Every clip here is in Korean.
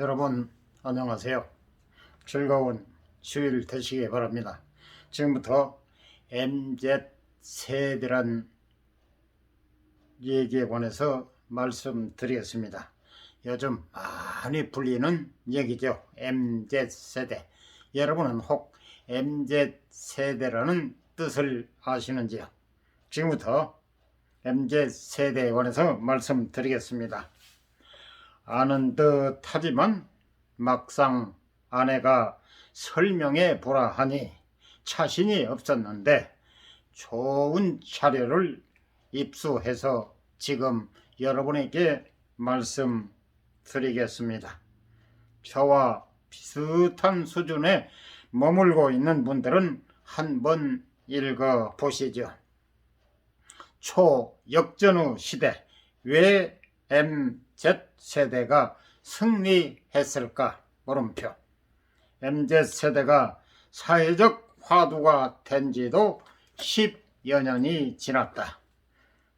여러분 안녕하세요. 즐거운 주일 되시기 바랍니다. 지금부터 MZ세대란 얘기에 관해서 말씀드리겠습니다. 요즘 많이 불리는 얘기죠. MZ세대. 여러분은 혹 MZ세대라는 뜻을 아시는지요? 지금부터 MZ세대에 관해서 말씀드리겠습니다. 아는 듯 하지만 막상 아내가 설명해 보라 하니 자신이 없었는데 좋은 자료를 입수해서 지금 여러분에게 말씀드리겠습니다. 저와 비슷한 수준에 머물고 있는 분들은 한번 읽어 보시죠. 초역전후 시대 왜 MZ세대가 승리했을까? 물음표. MZ세대가 사회적 화두가 된 지도 10여 년이 지났다.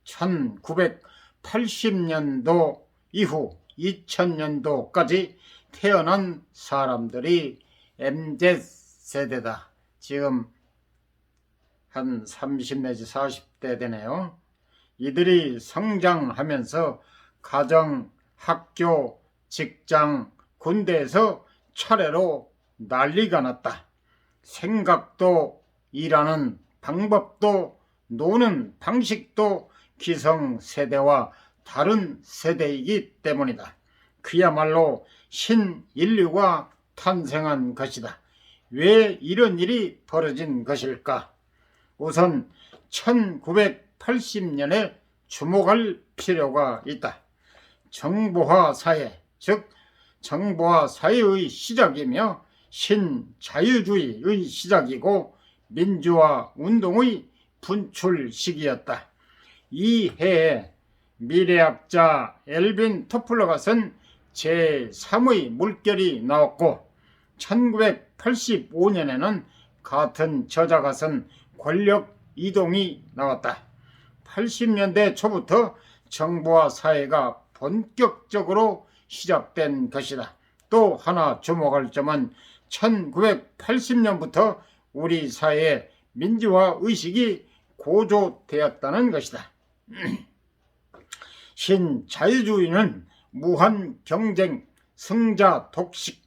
1980년도 이후 2000년도까지 태어난 사람들이 MZ세대다. 지금 한 30 내지 40대 되네요. 이들이 성장하면서 가정, 학교, 직장, 군대에서 차례로 난리가 났다. 생각도, 일하는 방법도, 노는 방식도 기성세대와 다른 세대이기 때문이다. 그야말로 신인류가 탄생한 것이다. 왜 이런 일이 벌어진 것일까? 우선 1980년에 주목할 필요가 있다. 정보화 사회, 즉 정보화 사회의 시작이며 신자유주의의 시작이고 민주화 운동의 분출 시기였다. 이 해에 미래학자 엘빈 토플러가 쓴 제3의 물결이 나왔고 1985년에는 같은 저자가 쓴 권력 이동이 나왔다. 80년대 초부터 정보화 사회가 본격적으로 시작된 것이다. 또 하나 주목할 점은 1980년부터 우리 사회에 민주화 의식이 고조되었다는 것이다. 신자유주의는 무한 경쟁, 승자 독식,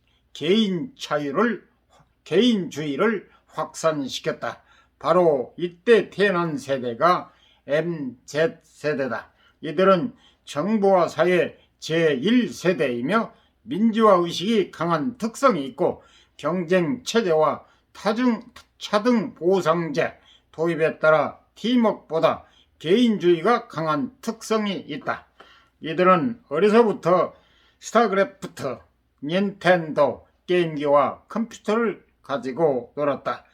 개인주의를 확산시켰다. 바로 이때 태어난 세대가 MZ세대다. 이들은 정보화 사회 제1세대이며 민주화의식이 강한 특성이 있고 경쟁체제와 차등 보상제 도입에 따라 팀워크보다 개인주의가 강한 특성이 있다. 이들은 어려서부터 스타크래프트, 닌텐도 게임기와 컴퓨터를 가지고 놀았다.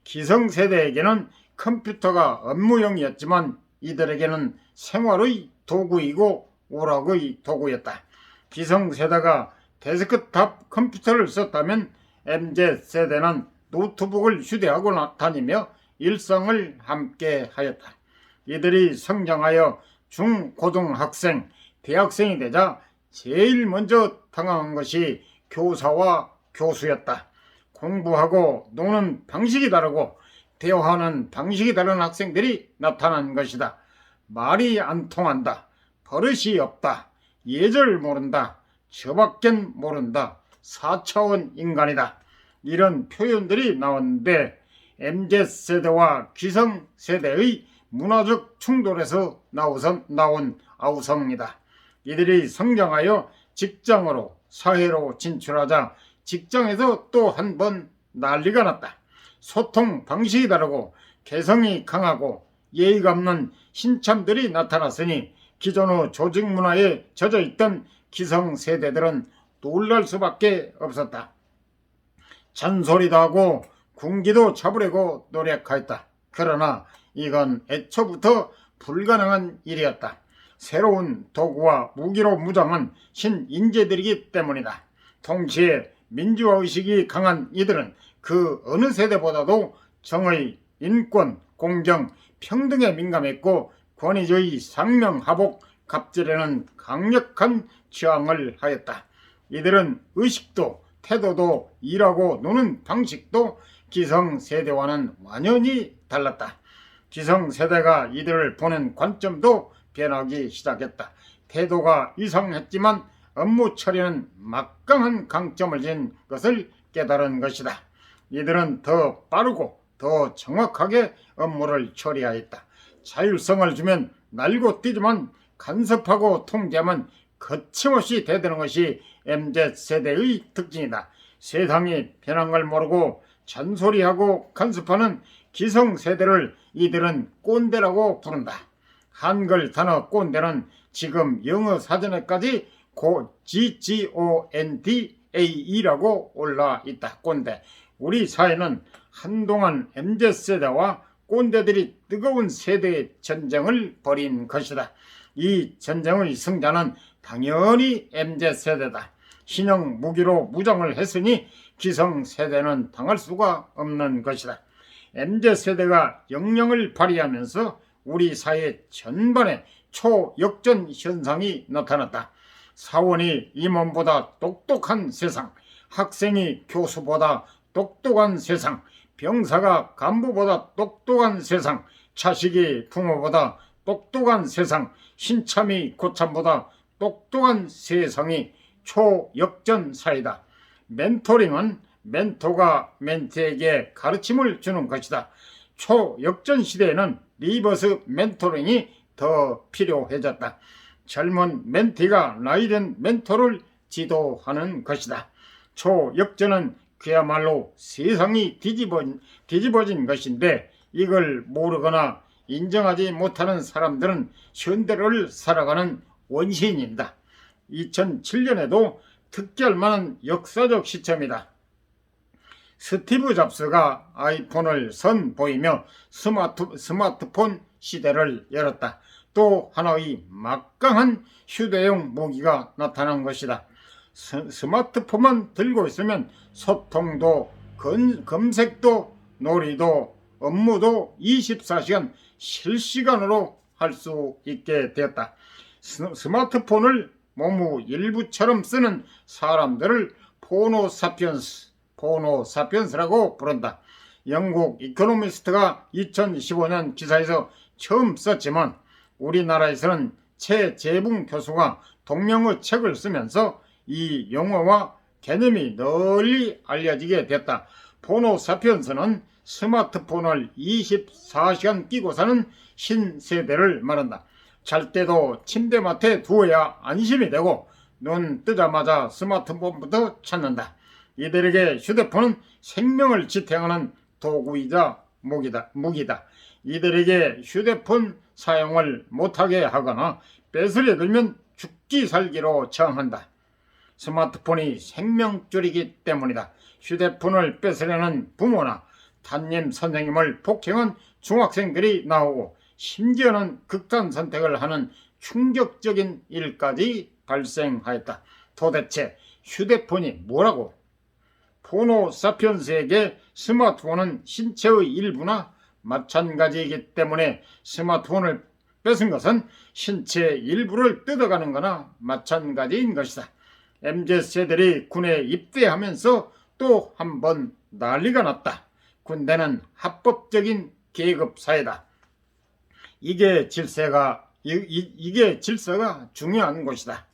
기성세대에게는 컴퓨터가 업무용이었지만 이들에게는 생활의 도구이고 오락의 도구였다. 기성세대가 데스크탑 컴퓨터를 썼다면 MZ세대는 노트북을 휴대하고 다니며 일상을 함께 하였다. 이들이 성장하여 중고등학생, 대학생이 되자 제일 먼저 당황한 것이 교사와 교수였다. 공부하고 노는 방식이 다르고 대화하는 방식이 다른 학생들이 나타난 것이다. 말이 안 통한다. 버릇이 없다. 예절 모른다. 저밖엔 모른다. 4차원 인간이다. 이런 표현들이 나왔는데 MZ세대와 기성세대의 문화적 충돌에서 나온 아우성이다. 이들이 성장하여 직장으로 사회로 진출하자 직장에서 또 한 번 난리가 났다. 소통 방식이 다르고 개성이 강하고 예의가 없는 신참들이 나타났으니 기존의 조직 문화에 젖어 있던 기성세대들은 놀랄 수밖에 없었다. 잔소리도 하고 군기도 잡으려고 노력하였다. 그러나 이건 애초부터 불가능한 일이었다. 새로운 도구와 무기로 무장한 신인재들이기 때문이다. 동시에 민주화의식이 강한 이들은 그 어느 세대보다도 정의, 인권, 공정, 평등에 민감했고 권위주의, 상명하복, 갑질에는 강력한 저항을 하였다. 이들은 의식도 태도도 일하고 노는 방식도 기성세대와는 완전히 달랐다. 기성세대가 이들을 보는 관점도 변하기 시작했다. 태도가 이상했지만 업무 처리는 막강한 강점을 진 것을 깨달은 것이다. 이들은 더 빠르고 더 정확하게 업무를 처리하였다. 자율성을 주면 날고 뛰지만 간섭하고 통제하면 거침없이 대드는 것이 MZ세대의 특징이다. 세상이 변한 걸 모르고 잔소리하고 간섭하는 기성세대를 이들은 꼰대라고 부른다. 한글 단어 꼰대는 지금 영어 사전에까지 GGONDAE라고 올라 있다. 꼰대. 우리 사회는 한동안 MZ세대와 꼰대들이 뜨거운 세대의 전쟁을 벌인 것이다. 이 전쟁의 승자는 당연히 MZ세대다. 신형 무기로 무장을 했으니 기성세대는 당할 수가 없는 것이다. MZ세대가 역량을 발휘하면서 우리 사회 전반에 초역전 현상이 나타났다. 사원이 임원보다 똑똑한 세상, 학생이 교수보다 똑똑한 세상, 병사가 간부보다 똑똑한 세상, 자식이 부모보다 똑똑한 세상, 신참이 고참보다 똑똑한 세상이 초역전 사회다. 멘토링은 멘토가 멘티에게 가르침을 주는 것이다. 초역전 시대에는 리버스 멘토링이 더 필요해졌다. 젊은 멘티가 나이든 멘토를 지도하는 것이다. 초역전은 그야말로 세상이 뒤집어진 것인데 이걸 모르거나 인정하지 못하는 사람들은 현대를 살아가는 원시인이다. 2007년에도 특기할 만한 역사적 시점이다. 스티브 잡스가 아이폰을 선보이며 스마트폰 시대를 열었다. 또 하나의 막강한 휴대용 무기가 나타난 것이다. 스마트폰만 들고 있으면 소통도 검색도 놀이도 업무도 24시간 실시간으로 할 수 있게 되었다. 스마트폰을 몸의 일부처럼 쓰는 사람들을 포노사피언스라고 부른다. 영국 이코노미스트가 2015년 기사에서 처음 썼지만 우리나라에서는 최재붕 교수가 동명의 책을 쓰면서 이 용어와 개념이 널리 알려지게 됐다. 포노사피언스는 스마트폰을 24시간 끼고 사는 신세대를 말한다. 잘 때도 침대맡에 두어야 안심이 되고 눈 뜨자마자 스마트폰부터 찾는다. 이들에게 휴대폰은 생명을 지탱하는 도구이자 무기다. 이들에게 휴대폰 사용을 못하게 하거나 뺏으려 들면 죽기 살기로 저항한다. 스마트폰이 생명줄이기 때문이다. 휴대폰을 뺏으려는 부모나 담임 선생님을 폭행한 중학생들이 나오고 심지어는 극단 선택을 하는 충격적인 일까지 발생하였다. 도대체 휴대폰이 뭐라고? 포노사피언스에게 스마트폰은 신체의 일부나 마찬가지이기 때문에 스마트폰을 뺏은 것은 신체의 일부를 뜯어가는 거나 마찬가지인 것이다. MZ세들이 군에 입대하면서 또 한 번 난리가 났다. 군대는 합법적인 계급사회다. 이게 질서가 중요한 것이다.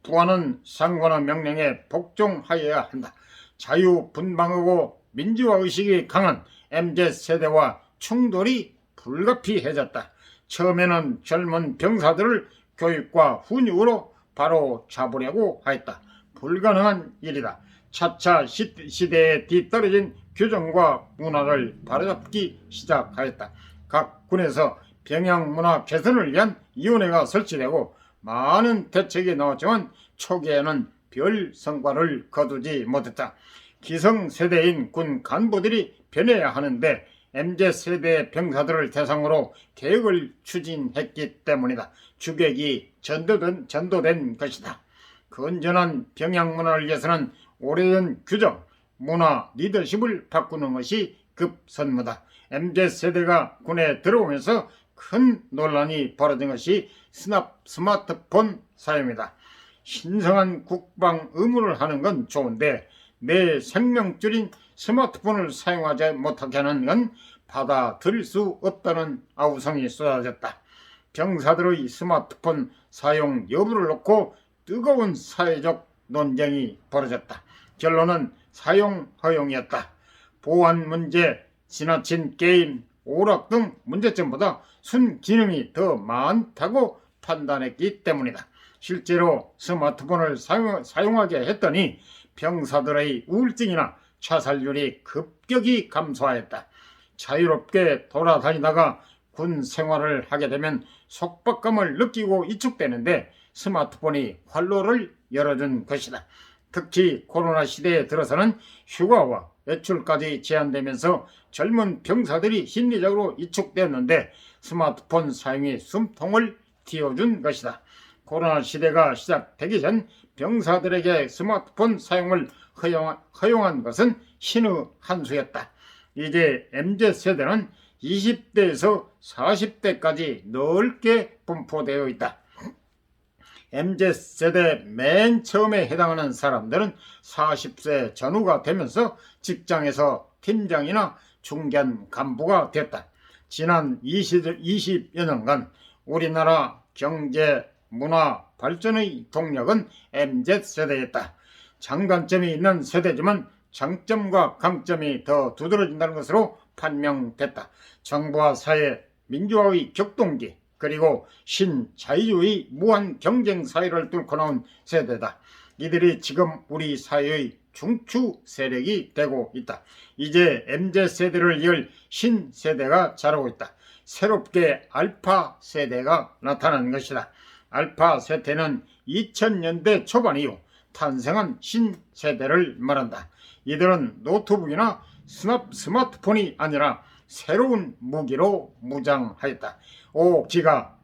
부하는 상관의 명령에 복종하여야 한다. 자유분방하고 민주화의식이 강한 MZ세대와 충돌이 불가피해졌다. 처음에는 젊은 병사들을 교육과 훈육으로 바로 잡으려고 하였다. 불가능한 일이다. 차차 시대에 뒤떨어진 규정과 문화를 바로잡기 시작하였다. 각 군에서 병영 문화 개선을 위한 위원회가 설치되고 많은 대책이 나왔지만 초기에는 별 성과를 거두지 못했다. 기성세대인 군 간부들이 변해야 하는데 MZ세대 병사들을 대상으로 계획을 추진했기 때문이다. 주객이 전도된 것이다. 건전한 병영 문화를 위해서는 오래된 규정, 문화, 리더십을 바꾸는 것이 급선무다. MZ세대가 군에 들어오면서 큰 논란이 벌어진 것이 스마트폰 사용이다. 신성한 국방 의무를 하는 건 좋은데 내 생명줄인 스마트폰을 사용하지 못하게 하는 건 받아들일 수 없다는 아우성이 쏟아졌다. 병사들의 스마트폰 사용 여부를 놓고 뜨거운 사회적 논쟁이 벌어졌다. 결론은 사용 허용이었다. 보안 문제, 지나친 게임, 오락 등 문제점보다 순기능이 더 많다고 판단했기 때문이다. 실제로 스마트폰을 사용하게 했더니 병사들의 우울증이나 자살률이 급격히 감소하였다. 자유롭게 돌아다니다가 군 생활을 하게 되면 속박감을 느끼고 위축되는데 스마트폰이 활로를 열어준 것이다. 특히 코로나 시대에 들어서는 휴가와 외출까지 제한되면서 젊은 병사들이 심리적으로 위축되었는데 스마트폰 사용이 숨통을 틔워준 것이다. 코로나 시대가 시작되기 전 병사들에게 스마트폰 사용을 허용한 것은 신의 한 수였다. 이제 MZ세대는 20대에서 40대까지 넓게 분포되어 있다. MZ세대 맨 처음에 해당하는 사람들은 40세 전후가 되면서 직장에서 팀장이나 중견 간부가 됐다. 지난 20여 년간 우리나라 경제, 문화 발전의 동력은 MZ세대였다. 장단점이 있는 세대지만 장점과 강점이 더 두드러진다는 것으로 판명됐다. 정부와 사회, 민주화의 격동기, 그리고 신자유주의 무한 경쟁 사회를 뚫고 나온 세대다. 이들이 지금 우리 사회의 중추 세력이 되고 있다. 이제 MZ세대를 이을 신세대가 자라고 있다. 새롭게 알파 세대가 나타나는 것이다. 알파 세대는 2000년대 초반 이후 탄생한 신세대를 말한다. 이들은 노트북이나 스마트폰이 아니라 새로운 무기로 무장하였다. 기가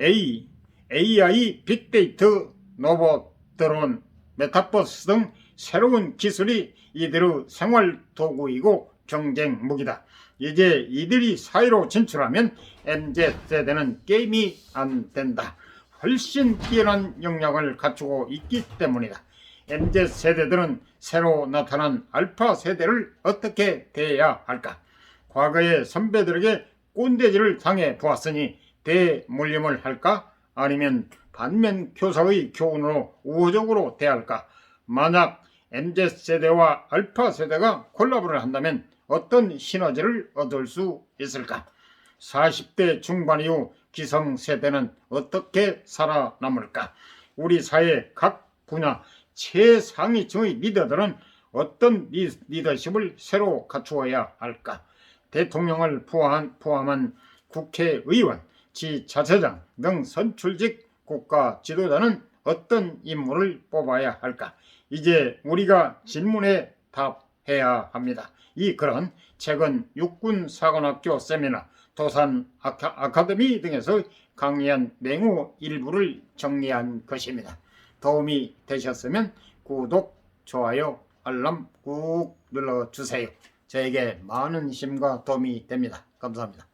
AI, 빅데이터, 로봇, 드론, 메타버스 등 새로운 기술이 이들의 생활 도구이고 경쟁 무기다. 이제 이들이 사회로 진출하면 MZ세대는 게임이 안 된다. 훨씬 뛰어난 역량을 갖추고 있기 때문이다. MZ세대들은 새로 나타난 알파 세대를 어떻게 대해야 할까? 과거의 선배들에게 꼰대질을 당해 보았으니 대물림을 할까? 아니면 반면 교사의 교훈으로 우호적으로 대할까? 만약 MZ세대와 알파세대가 콜라보를 한다면 어떤 시너지를 얻을 수 있을까? 40대 중반 이후 기성세대는 어떻게 살아남을까? 우리 사회 각 분야 최상위층의 리더들은 어떤 리더십을 새로 갖추어야 할까? 대통령을 포함한 국회의원, 지자체장 등 선출직 국가 지도자는 어떤 인물을 뽑아야 할까? 이제 우리가 질문에 답해야 합니다. 이 글은 최근 육군사관학교 세미나, 도산 아카데미 등에서 강의한 내용 일부를 정리한 것입니다. 도움이 되셨으면 구독, 좋아요, 알람 꾹 눌러주세요. 저에게 많은 힘과 도움이 됩니다. 감사합니다.